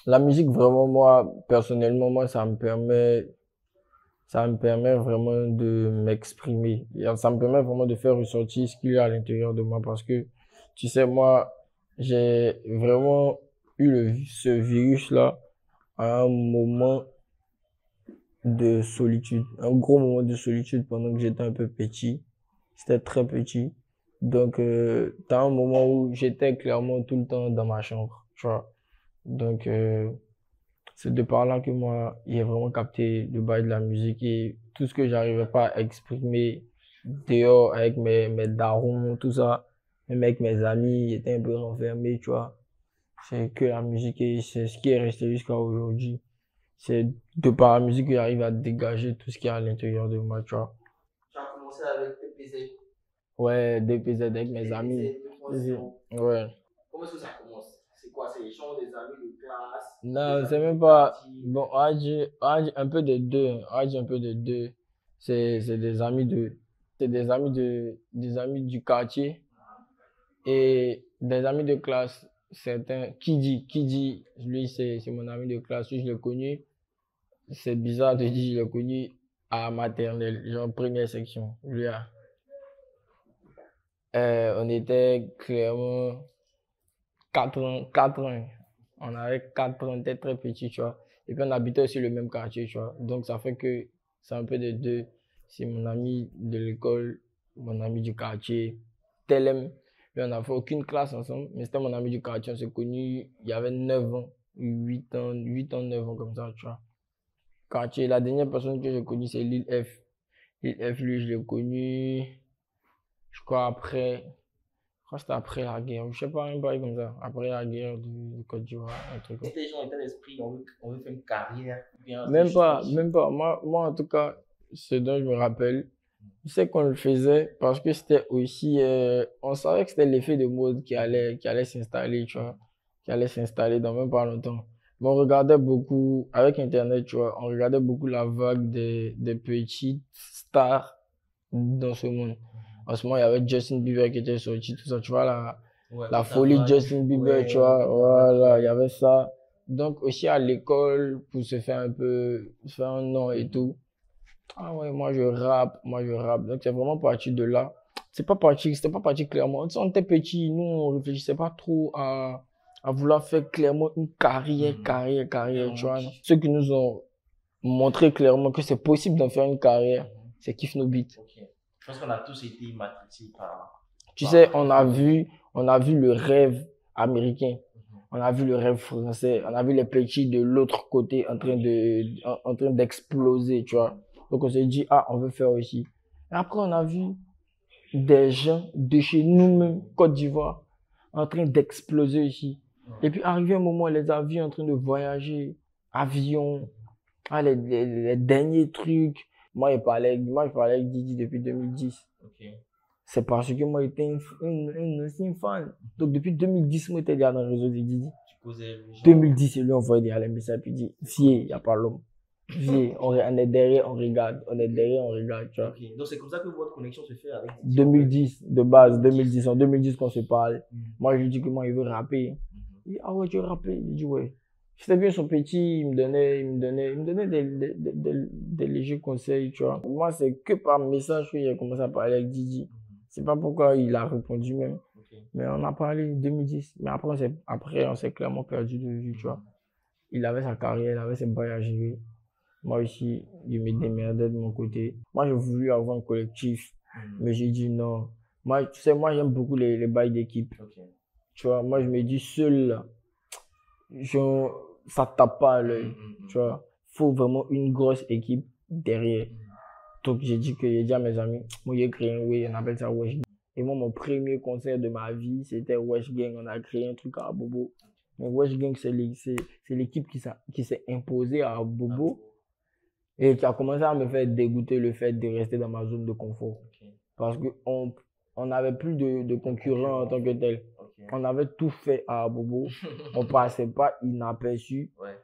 La musique, vraiment, moi, personnellement, moi, ça me permet vraiment de m'exprimer. Ça me permet vraiment de faire ressortir ce qu'il y a à l'intérieur de moi parce que, tu sais, moi, j'ai vraiment eu ce virus-là à un moment de solitude, un gros moment de solitude pendant que j'étais un peu petit. C'était très petit. Donc, t'as un moment où j'étais clairement tout le temps dans ma chambre, tu vois. Donc, c'est de par là que moi, j'ai vraiment capté le bail de la musique et tout ce que j'arrivais pas à exprimer dehors avec mes darons, tout ça, même avec mes amis, j'étais un peu renfermé, tu vois. C'est que la musique et c'est ce qui est resté jusqu'à aujourd'hui. C'est de par la musique que j'arrive à dégager tout ce qui est à l'intérieur de moi, tu vois. Tu as commencé avec DPZ, Ouais, DPZ avec mes amis. DPZ 2.0. Ouais. Comment est-ce que ça commence? C'est quoi? C'est les gens des amis de classe, des Non, c'est amis même du pas. quartier. Bon, on va dire un peu de deux. On va dire un peu de deux. C'est des amis de. C'est des amis du quartier et des amis de classe. Certains. Qui dit, lui, c'est mon ami de classe. Lui, je l'ai connu. C'est bizarre de dire, je l'ai connu à maternelle, genre première section. Lui, on était clairement 4 ans, 4 ans. On avait 4 ans, on était très petits, tu vois. Et puis on habitait aussi le même quartier, tu vois. Donc ça fait que c'est un peu de deux. C'est mon ami de l'école, mon ami du quartier, TLM. Et on n'a fait aucune classe ensemble, mais c'était mon ami du quartier. On s'est connus, il y avait 9 ans, 8 ans, 9 ans comme ça, tu vois. Quartier, la dernière personne que j'ai connue, c'est Lil F. Lil F, lui, je l'ai connu, je crois, je crois que c'était après la guerre, je sais pas, un bail comme ça, après la guerre de Côte d'Ivoire, un truc comme ça. C'était les gens état d'esprit, on veut faire une carrière, ou bien c'était Même juste pour pas, chill. même pas. Moi, en tout cas, ce dont je me rappelle, je sais qu'on le faisait parce que c'était aussi, on savait que c'était l'effet de mode qui allait s'installer, tu vois, qui allait s'installer dans même pas longtemps. Mais on regardait beaucoup, avec Internet, tu vois, on regardait beaucoup la vague des petites stars dans ce monde. En ce moment, il y avait Justin Bieber qui était sorti, tout ça, tu vois, Ouais, la toute la folie de vague. Justin Bieber, tu Ouais, vois, la vague voilà, il y Bieber. avait ça. Donc, aussi à l'école, pour se faire un peu, se faire un nom et tout. Ah ouais, moi je rappe. Donc, c'est vraiment parti de là. C'était pas parti clairement. Tu sais, on était petits, nous, on réfléchissait pas trop à vouloir faire clairement une carrière, On tu vois. kiffe. Ceux qui nous ont montré clairement que c'est possible d'en faire une carrière, Mhm. c'est Kiff No Beat. Ok. Je pense qu'on a tous été matrixés Tu sais, par Kiff No Beat. on a vu le rêve américain, Mhm. on a vu le rêve français, on a vu les petits de l'autre côté en train d'exploser, tu vois. Donc on s'est dit, ah, on veut faire aussi. Et après, on a vu des gens de chez nous-mêmes, Côte d'Ivoire, en train d'exploser ici. Et puis, arrivé un moment, on les a vus en train de voyager, avion, ah, les derniers trucs. Moi, je parlais avec Didi depuis 2010. Ok. C'est parce que moi, j'étais un ancien fan. Donc, depuis 2010, moi, j'étais déjà dans le réseau de Didi. Tu causais les gens. 2010, il lui envoyé des messages, puis il dit, viens, il n'y a pas l'homme. Viens, on est derrière, on regarde. On est Ok. derrière, on regarde, tu vois. Ok. Donc c'est comme ça que votre connexion se fait avec Didi en fait. 2010, de base, 2010. 2010, en 2010 qu'on se parle. Mhm. Moi, je lui dis que moi, il veut rapper. Mhm. Il dit, ah ouais, tu veux rapper? Il dit, ouais. C'était bien son petit, il me donnait des légers conseils, tu vois. Moi, c'est que par message que j'ai commencé à parler avec Didi. Mhm. C'est pas pourquoi il a répondu même. Ok. Mais on a parlé en 2010. Mais après, on s'est clairement perdu de vue, tu vois. Mhm. Il avait sa carrière, il avait ses bails à gérer. Moi aussi, je me démerdais de mon côté. Moi, j'ai voulu avoir un collectif, Mhm. mais j'ai dit non. Moi, tu sais, moi, j'aime beaucoup les bails d'équipe. Ok. Tu vois, moi, je me dis seul, là, je, ça tape pas à l'œil. Mhm. Tu Mhm. vois, faut vraiment une grosse équipe derrière. Mhm. Donc, j'ai dit à mes amis, moi, j'ai créé un way, on appelle ça Wesh Gang. Et moi, mon premier concert de ma vie, c'était Wesh Gang. On a créé un truc à Bobo. Mais Wesh Gang, c'est l'équipe qui s'est imposée à Ah, Bobo Bobo. et qui a commencé à me faire dégoûter le fait de rester dans ma zone de confort. Ok. Parce qu'on n'avait plus de De concurrents en concurrent. tant que tel. Ok. On avait tout fait à Bobo. On passait pas inaperçu. Ouais.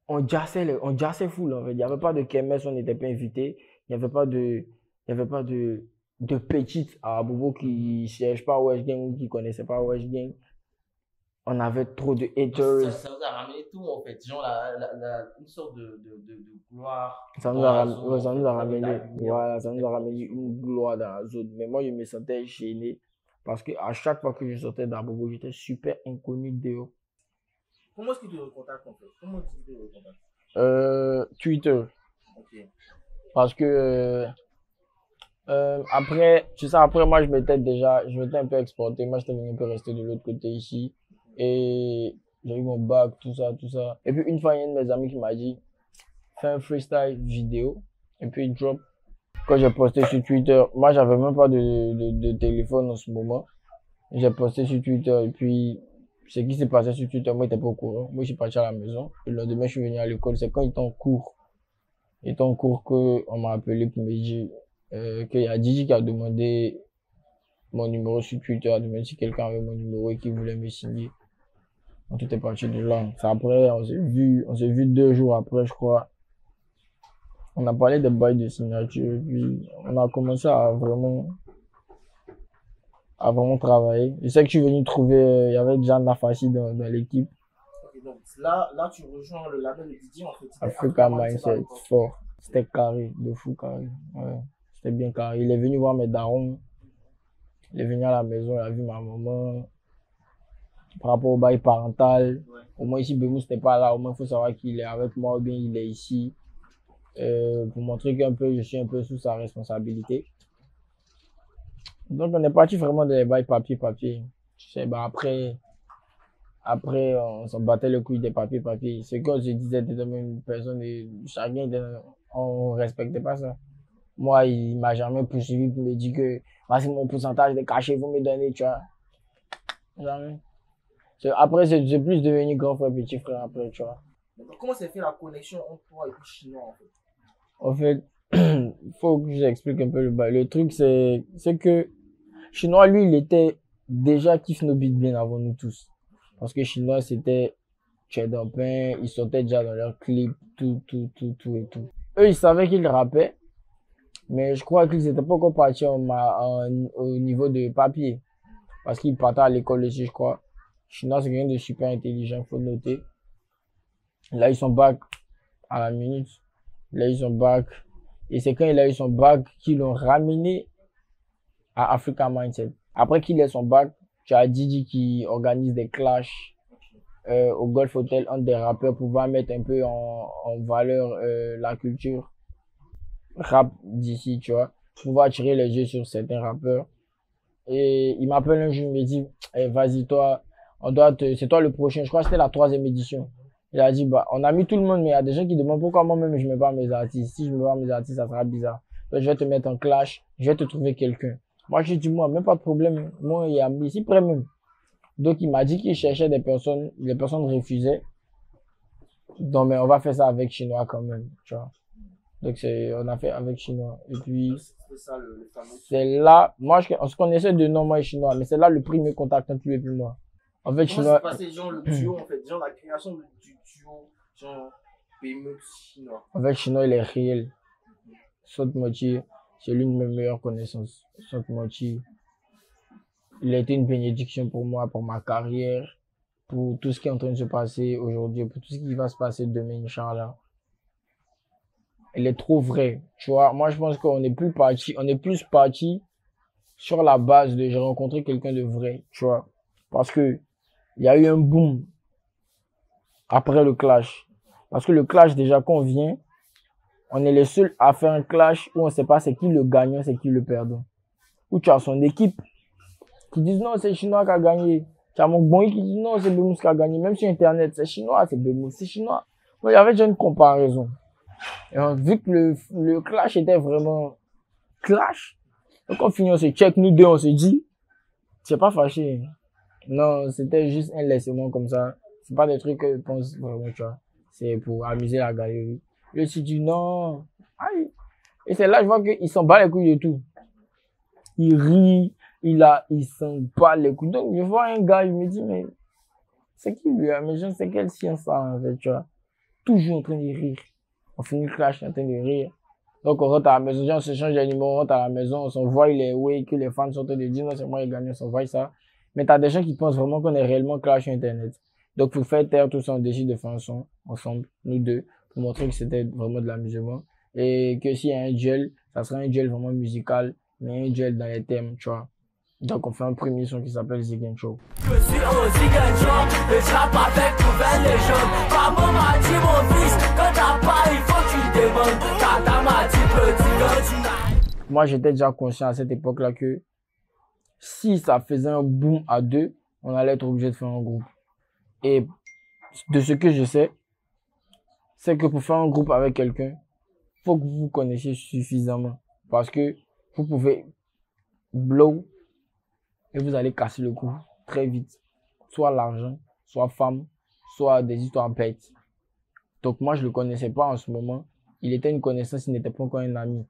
On jassait full en fait. Il n'y avait Ok. pas de kermesse, on n'était pas invité. Il n'y avait pas de petites à Bobo qui Mhm. ne cherchent pas Wesh Gang ou qui ne connaissaient pas Wesh Gang. On avait trop de Ça, haters. ça vous a ramené tout en fait, genre une sorte de gloire Ça nous dans a, la zone ouais, en ça fait. nous a Vous avez de la ramené, lumière en voilà, fait, ça nous c'était a vraiment ramené super. une gloire dans la zone. Mais moi, je me sentais gêné parce que à chaque fois que je sortais d'Abobo, j'étais super inconnu dehors. Comment est-ce qu'ils te recontactent en fait? Comment est-ce qu'ils te recontactent? Twitter. Ok. Parce que après, tu sais, après moi, je m'étais un peu exporté. Moi, j'étais venu un peu rester de l'autre côté ici. Et j'ai eu mon bac, tout ça, tout ça. Et puis, une fois, il y a un de mes amis qui m'a dit, fais un freestyle vidéo. Et puis, il drop. Quand j'ai posté sur Twitter, moi, j'avais même pas de téléphone en ce moment. J'ai posté sur Twitter. Et puis, ce qui s'est passé sur Twitter, moi, j'étais pas au courant. Moi, je suis parti à la maison. Et le lendemain, je suis venu à l'école. C'est quand il était en cours. Il était en cours qu'on m'a appelé pour me dire qu'il y a Didi qui a demandé mon numéro sur Twitter, a demandé si quelqu'un avait mon numéro et qui voulait me signer. Donc, tout est parti de là. C'est après, on s'est vu 2 jours après, je crois. On a parlé de bail de signature, et puis on a commencé à vraiment travailler. Je sais que je suis venu trouver, il y avait déjà Nafasi dans l'équipe. Ok, donc là, tu rejoins le label de Didier en fait. C'était Africa Africa Mindset à Mindset, l'époque. fort. C'était carré, de fou carré. Ouais, c'était bien carré. Il est venu voir mes darons. Il est venu à la maison, il a vu ma maman. Par rapport au bail parental, Ouais. au moins ici, Bemou, c'était pas là. Au moins, il faut savoir qu'il est avec moi ou bien il est ici. Pour montrer qu'un peu, je suis un peu sous sa responsabilité. Donc, on est parti vraiment des bails papier. Tu sais, bah après, on s'en battait le couille des papiers. Ce qu'on se disait, c'était même une personne, chacun, on respectait pas ça. Moi, il m'a jamais poursuivi pour me dire que voici mon pourcentage de cachet, vous me donnez, tu vois. Jamais. Après, c'est plus devenu grand frère, petit frère après, tu vois. Donc, comment s'est fait la connexion entre toi et puis Chinois en fait? En fait, il faut que j'explique un peu le bail. Le truc, c'est que Chinois, lui, il était déjà Kiff No Beat bien avant nous tous. Parce que Chinois, c'était Pain, ils sortaient déjà dans leurs clips, tout et tout. Eux, ils savaient qu'ils rappaient, mais je crois qu'ils n'étaient pas encore partis au niveau de papier. Parce qu'ils partaient à l'école aussi, je crois. Chinois, c'est quelqu'un de super intelligent, il faut le noter. Là, ils sont back à la minute. Là, ils sont back. Et c'est quand il a eu son bac qu'ils l'ont ramené à Africa Mindset. Après qu'il ait son bac, tu as Didi qui organise des clashs au Golf Hotel entre des rappeurs pour pouvoir mettre un peu en valeur la culture rap d'ici, tu vois. Pour pouvoir attirer les yeux sur certains rappeurs. Et il m'appelle un jour, il me dit, hey, vas-y, toi, c'est toi le prochain. Je crois que c'était la 3e édition. Il a dit, bah, on a mis tout le monde, mais il y a des gens qui demandent pourquoi moi-même je mets pas mes artistes. Si je mets pas mes artistes, ça sera bizarre. Donc, je vais te mettre en clash, je vais te trouver quelqu'un. Moi, j'ai dit, moi, même pas de problème. Moi, il y a ici près même. Donc, il m'a dit qu'il cherchait des personnes, les personnes refusaient. Donc, mais on va faire ça avec Chinois quand même, tu vois. Donc, on a fait avec Chinois. Et puis, C'est ça le fameux. c'est là, moi, on se connaissait de nom, moi et Chinois, mais c'est là le premier contact entre lui et puis moi. En fait, Comment Chinois, s'est passé genre le duo en fait, genre la création du duo, genre PME Chinois? en fait, Chinois, il est réel. Saute Moitié, c'est l'une de mes meilleures connaissances. Saute Moitié, il a été une bénédiction pour moi, pour ma carrière, pour tout ce qui est en train de se passer aujourd'hui, pour tout ce qui va se passer demain, Inch'Allah. Il est trop vrai. Tu vois, moi, je pense qu'on est plus parti sur la base de j'ai rencontré quelqu'un de vrai, tu vois. Parce que il y a eu un boom après le clash. Parce que le clash, déjà, quand on vient, on est les seuls à faire un clash où on ne sait pas c'est qui le gagnant, c'est qui le perdant. Où tu as son équipe qui disent non, c'est Chinois qui a gagné. Tu as mon bon qui dit non, c'est Bemous qui a gagné. Même sur Internet, c'est Chinois, c'est Bemous, c'est Chinois. Moi, il y avait déjà une comparaison. Et vu que le clash était vraiment clash, donc on finit, on se check, nous deux, on se dit, c'est pas fâché. Non, c'était juste un laissement comme ça. C'est pas des trucs que je pense vraiment, tu vois. C'est pour amuser la galerie. Je me suis dit non. Aïe. Et c'est là que je vois qu'il s'en bat les couilles de tout. Il rit, il s'en bat les couilles. Donc je vois un gars, il me dit, mais c'est qui lui, mais je ne sais quelle science ça en fait, tu vois. Toujours en train de rire. On finit le clash en train de rire. Donc on rentre à la maison, on se change les numéros, on rentre à la maison, on s'envoie les way que les fans sont en train de dire non, c'est moi qui ai gagné, on s'envoie ça. Mais tu as des gens qui pensent vraiment qu'on est réellement clash sur Internet. Donc, pour faire taire tout ça, on décide de faire un son ensemble, nous deux, pour montrer que c'était vraiment de l'amusement. Et que s'il y a un duel, ça sera un duel vraiment musical, mais un duel dans les thèmes, tu vois. Donc, on fait un premier son qui s'appelle Zigen Show. Je suis au Zigen Show, le trap avec nouvelle légende. Maman m'a dit, mon fils, quand t'as pas, il faut que tu demandes. Tata m'a dit, petit gars, tu n'as. Moi, j'étais déjà conscient à cette époque-là que si ça faisait un boom à deux, on allait être obligé de faire un groupe. Et de ce que je sais, c'est que pour faire un groupe avec quelqu'un, faut que vous vous connaissiez suffisamment. Parce que vous pouvez blow et vous allez casser le coup très vite. Soit l'argent, soit femme, soit des histoires bêtes. Donc moi, je le connaissais pas en ce moment. Il était une connaissance, il n'était pas encore un ami.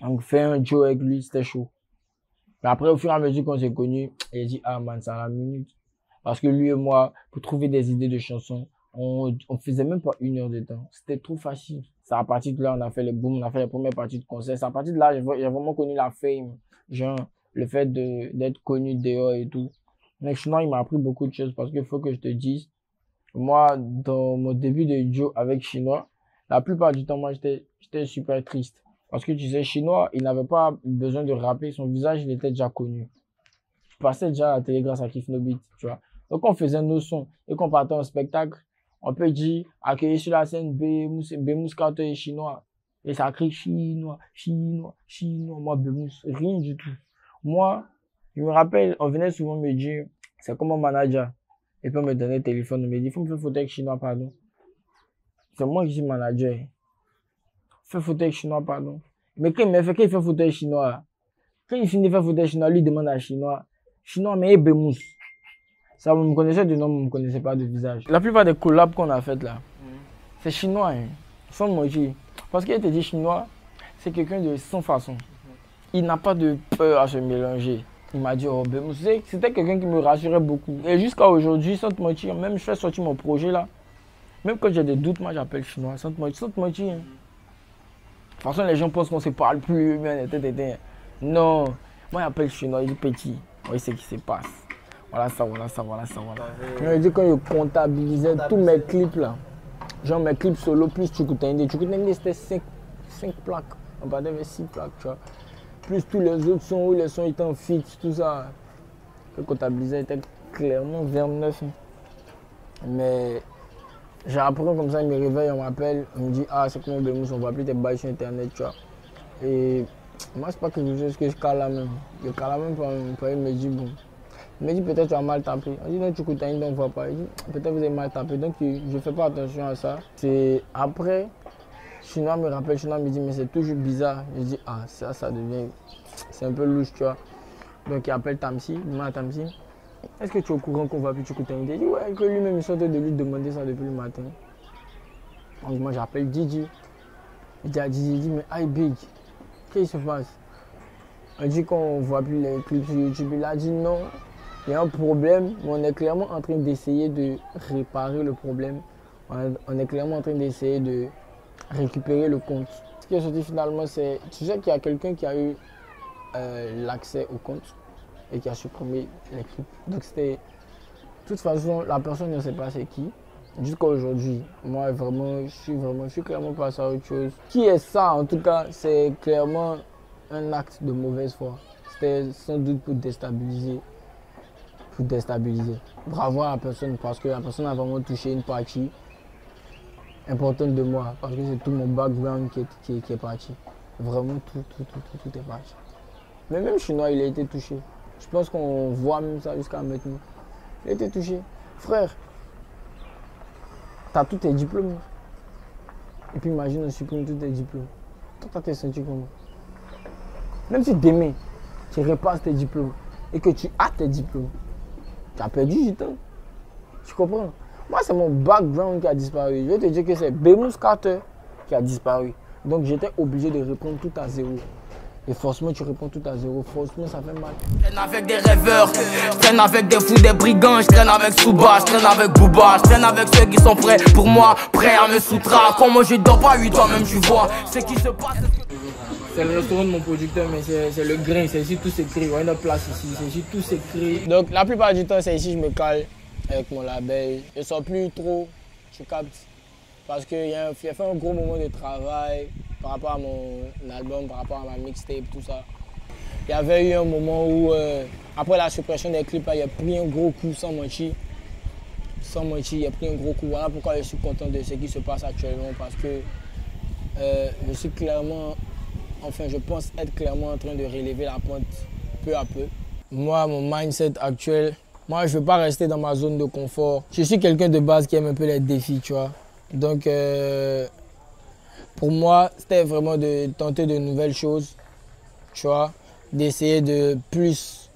Donc faire un duo avec lui, c'était chaud. Mais après, au fur et à mesure qu'on s'est connus, il a dit, ah man, c'est à la minute. Parce que lui et moi, pour trouver des idées de chansons, on faisait même pas 1 heure de temps. C'était trop facile. C'est à partir de là, on a fait les booms, on a fait les premières parties de concert. C'est à partir de là, j'ai vraiment connu la fame. Genre, le fait d'être connu dehors et tout. Mais sinon, il m'a appris beaucoup de choses parce qu'il faut que je te dise, moi, dans mon début de duo avec Chinois, la plupart du temps, moi, j'étais super triste. Parce que tu sais, Chinois, il n'avait pas besoin de rapper, son visage, il était déjà connu. Je passais déjà à la télé grâce à Kiff No Beat, tu vois. Donc, on faisait nos sons et qu'on partait en spectacle, on peut dire, accueillir sur la scène Bemous Carter et Chinois. Et ça crie Chinois, Chinois, Chinois. Moi, Bemous, rien du tout. Moi, je me rappelle, on venait souvent me dire, c'est comme mon manager. Et puis on me donnait le téléphone, on me dit, il faut me faire photo avec Chinois, pardon. C'est moi qui suis manager. Fais photo avec Chinois, pardon. Mais quand il fait photo avec Chinois, quand il finit de faire photo avec Chinois, lui demande à Chinois, Chinois, mais Bemous. Ça, vous me connaissez de nom, vous ne me connaissez pas de visage. La plupart des collabs qu'on a faites là, c'est Chinois, hein, sans mentir. Parce qu'il te dit Chinois, c'est quelqu'un de sans façon. Il n'a pas de peur à se mélanger. Il m'a dit, oh Bemous, c'était quelqu'un qui me rassurait beaucoup. Et jusqu'à aujourd'hui, sans te mentir, même je fais sortir mon projet là, même quand j'ai des doutes, moi j'appelle Chinois, sans te mentir. Hein. De toute façon, les gens pensent qu'on ne se parle plus, mais non, moi j'appelle Chinois, il dit petit, on sait ce qui se passe. Voilà ça. Je me dis quand je comptabilisais tous mes clips là, genre mes clips solo plus Chukutende. Chukutende c'était 5 plaques, on partait avec 6 plaques, tu vois. Plus tous les autres sons où les sons étaient en fixe, tout ça. Je comptabilisais, était clairement vers 9. Mais j'ai appris comme ça, il me réveille, on m'appelle, on me dit, ah c'est comment Bemous, on va appeler tes bails sur internet, tu vois. Et moi c'est pas que je sais ce que je cale là même. Je cale là même pour il me dit bon. Il me dit peut-être tu as mal tapé. On dit non, tu écoutes, on ne voit pas. Il dit peut-être vous avez mal tapé. Donc je ne fais pas attention à ça. C'est après, Chinois me rappelle, Chinois me dit mais c'est toujours bizarre. Je dis ah ça devient, c'est un peu louche, tu vois. Donc il appelle Tamsi, il demande à Tamsi, est-ce que tu es au courant qu'on va plus t'écouter? Il dit ouais, que lui-même il sortait de lui demander ça depuis le matin. Donc moi j'appelle Didi. Il dit à Didi, il dit mais aïe Big, qu'est-ce qui se passe? On dit qu'on ne voit plus les clips sur YouTube. Il a dit non. Il y a un problème, mais on est clairement en train d'essayer de réparer le problème. On est clairement en train d'essayer de récupérer le compte. Ce qui est sorti finalement, c'est, tu sais qu'il y a quelqu'un qui a eu l'accès au compte et qui a supprimé les clips. Donc c'était, de toute façon, la personne ne sait pas c'est qui. Jusqu'à aujourd'hui, moi vraiment, je suis clairement passé à autre chose. Qui est ça en tout cas, c'est clairement un acte de mauvaise foi. C'était sans doute pour déstabiliser. Bravo à la personne parce que la personne a vraiment touché une partie importante de moi. Parce que c'est tout mon background qui est parti. Vraiment tout est parti. Mais même Chinois, il a été touché. Je pense qu'on voit même ça jusqu'à maintenant. Il a été touché. Frère, tu as tous tes diplômes. Et puis imagine, on supprime tous tes diplômes. Toi, tu as tes senti comment? Même si demain, tu repasses tes diplômes et que tu as tes diplômes, tu as perdu du temps. Tu comprends? Moi, c'est mon background qui a disparu. Je vais te dire que c'est Bemous Carter qui a disparu. Donc, j'étais obligé de répondre tout à zéro. Et forcément, tu réponds tout à zéro. Forcément, ça fait mal. Je traîne avec des rêveurs, je traîne avec des fous, des brigands, je traîne avec Souba, je traîne avec Booba, je traîne avec ceux qui sont prêts pour moi, prêts à me soustraire. Comment je dors pas 8 ans, même je vois ce qui se passe. C'est le restaurant de mon producteur, mais c'est le grain, c'est ici tout s'écrit. Il y a une place ici, c'est ici tout s'écrit. Donc la plupart du temps, c'est ici que je me cale avec mon label. Je ne sors plus trop, tu captes. Parce qu'il y a fait un gros moment de travail par rapport à mon album, par rapport à ma mixtape, tout ça. Il y avait eu un moment où, après la suppression des clips, il a pris un gros coup sans mentir. Sans mentir, il a pris un gros coup. Voilà pourquoi je suis content de ce qui se passe actuellement. Parce que je suis clairement, enfin je pense être clairement en train de relever la pente peu à peu. Moi, mon mindset actuel, moi je ne veux pas rester dans ma zone de confort. Je suis quelqu'un de base qui aime un peu les défis, tu vois. Donc pour moi, c'était vraiment de tenter de nouvelles choses, tu vois. D'essayer de plus,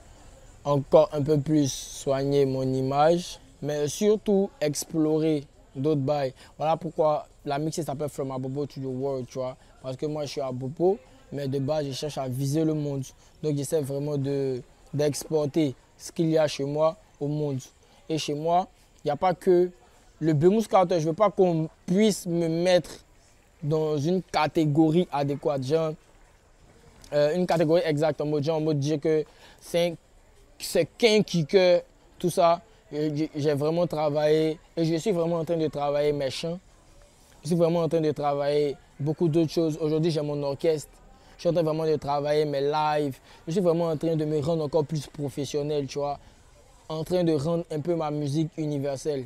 encore un peu plus soigner mon image, mais surtout explorer d'autres bails. Voilà pourquoi la mixtape s'appelle From Abobo to the World, tu vois. Parce que moi je suis à Bobo, mais de base je cherche à viser le monde. Donc j'essaie vraiment d'exporter ce qu'il y a chez moi au monde. Et chez moi, il n'y a pas que le Bemous Carter. Je ne veux pas qu'on puisse me mettre dans une catégorie adéquate, genre une catégorie exacte, en mode dire que c'est qu'un kicker, tout ça. J'ai vraiment travaillé et je suis vraiment en train de travailler mes chants. Je suis vraiment en train de travailler beaucoup d'autres choses. Aujourd'hui, j'ai mon orchestre. Je suis en train vraiment de travailler mes lives. Je suis vraiment en train de me rendre encore plus professionnel, tu vois. En train de rendre un peu ma musique universelle.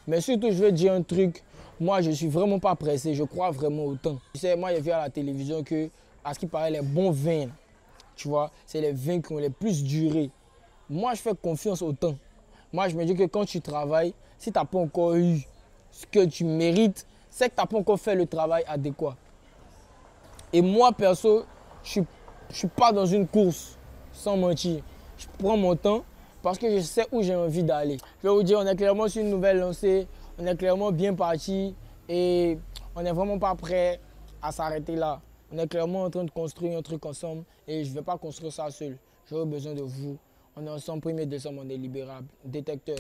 Mais surtout, je veux dire un truc. Moi, je ne suis vraiment pas pressé. Je crois vraiment au temps. Tu sais, moi, j'ai vu à la télévision que, à ce qui paraît, les bons vins, tu vois, c'est les vins qui ont les plus duré. Moi, je fais confiance au temps. Moi, je me dis que quand tu travailles, si tu n'as pas encore eu ce que tu mérites, c'est que tu n'as pas encore fait le travail adéquat. Et moi, perso, je ne suis pas dans une course, sans mentir. Je prends mon temps parce que je sais où j'ai envie d'aller. Je vais vous dire, on est clairement sur une nouvelle lancée, on est clairement bien parti et on n'est vraiment pas prêt à s'arrêter là. On est clairement en train de construire un truc ensemble et je ne vais pas construire ça seul. J'aurai besoin de vous. On est ensemble, 1er décembre, on est libérable. Détecteur.